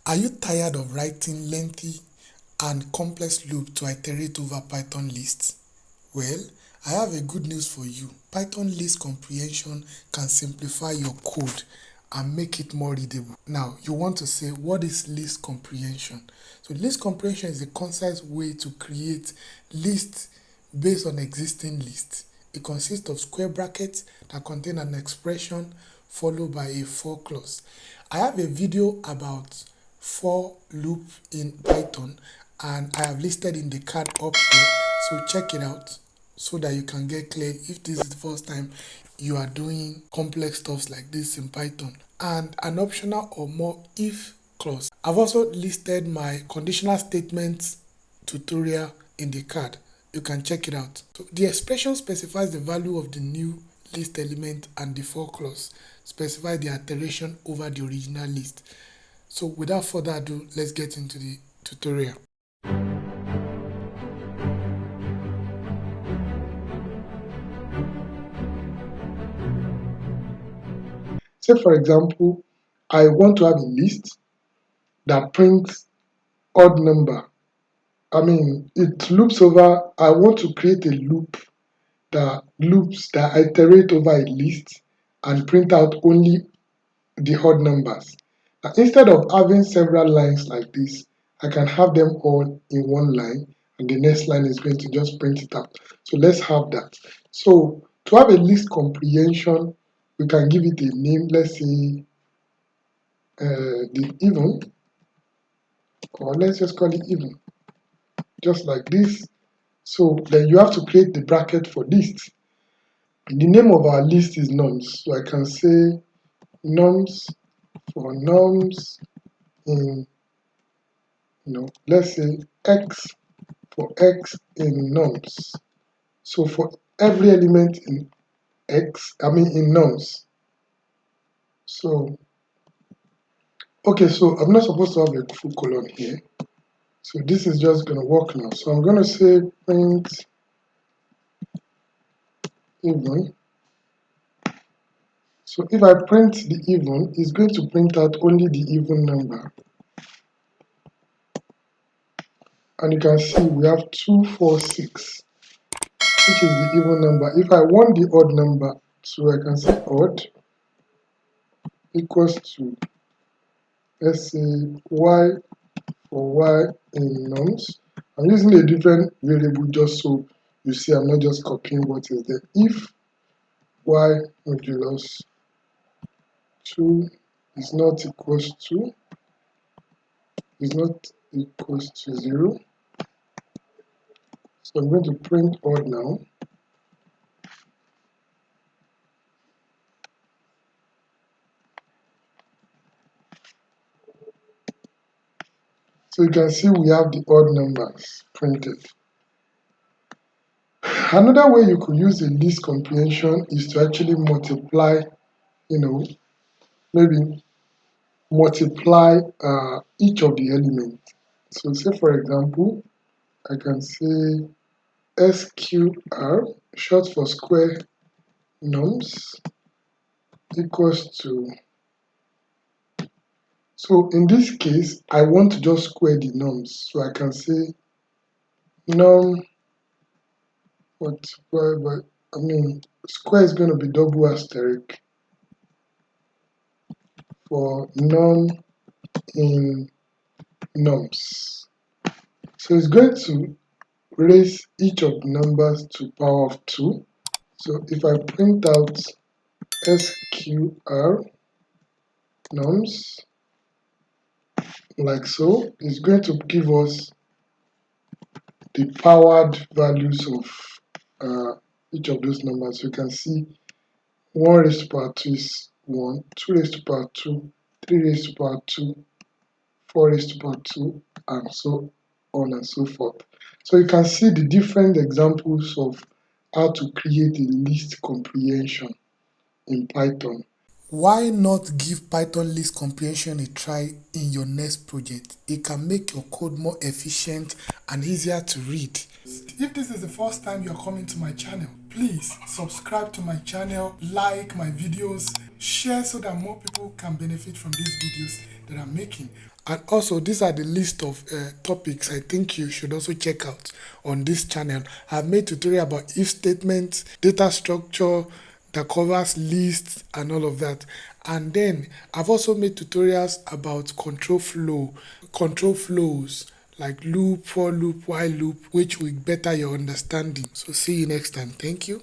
Are you tired of writing lengthy and complex loop to iterate over Python lists? Well, I have a good news for you. Python list comprehension can simplify your code and make it more readable. Now, you want to say, what is list comprehension? So list comprehension is a concise way to create lists based on existing lists. It consists of square brackets that contain an expression followed by a for clause. I have a video about for loop in Python and I have listed in the card up here, so check it out so that you can get clear if this is the first time you are doing complex stuffs like this in Python. And an optional or more if clause. I've also listed my conditional statements tutorial in the card. You can check it out. So the expression specifies the value of the new list element and the for clause specifies the iteration over the original list. So without further ado, let's get into the tutorial. Say for example, I want to have a list that prints odd number. It loops over, I want to create a loop that iterate over a list and print out only the odd numbers. Now, instead of having several lines like this, I can have them all in one line and the next line is going to just print it out. So let's have that. So to have a list comprehension, we can give it a name. Let's say the even, or let's just call it even, just like this. So then you have to create the bracket for list. The name of our list is nums. So I can say nums for nums in, let's say x for x in nums. So for every element in in nums. So, okay, so I'm not supposed to have a full colon here. So this is just going to work now. So I'm going to say print even. So if I print the even, it's going to print out only the even number. And you can see we have 246, which is the even number. If I want the odd number, so I can say odd equals to, let's say, y for y in nums. I'm using a different variable just so you see I'm not just copying what is there. If y modulus 2 is not equals to 0, so I'm going to print odd now. So you can see we have the odd numbers printed. Another way you could use a list comprehension is to actually multiply, maybe multiply each of the elements. So say for example, I can say SQR, short for square nums, equals to, so in this case, I want to just square the nums. So I can say num multiplied by, square is going to be double asterisk for num in nums. So it's going to raise each of the numbers to power of 2. So if I print out SQR nums, like so, it's going to give us the powered values of each of those numbers. You can see 1 raised to power 2 is 1, 2 raised to power 2, 3 raised to power 2, 4 raised to power 2, and so on and so forth. So you can see the different examples of how to create a list comprehension in Python. Why not give Python list comprehension a try in your next project? It can make your code more efficient and easier to read. If this is the first time you're coming to my channel, please subscribe to my channel, like my videos, share so that more people can benefit from these videos that I'm making. And also, these are the list of topics I think you should also check out on this channel. I've made tutorial about if statements, data structure that covers lists and all of that. And then I've also made tutorials about control flows like loop, for loop, while loop, which will better your understanding. So see you next time. Thank you.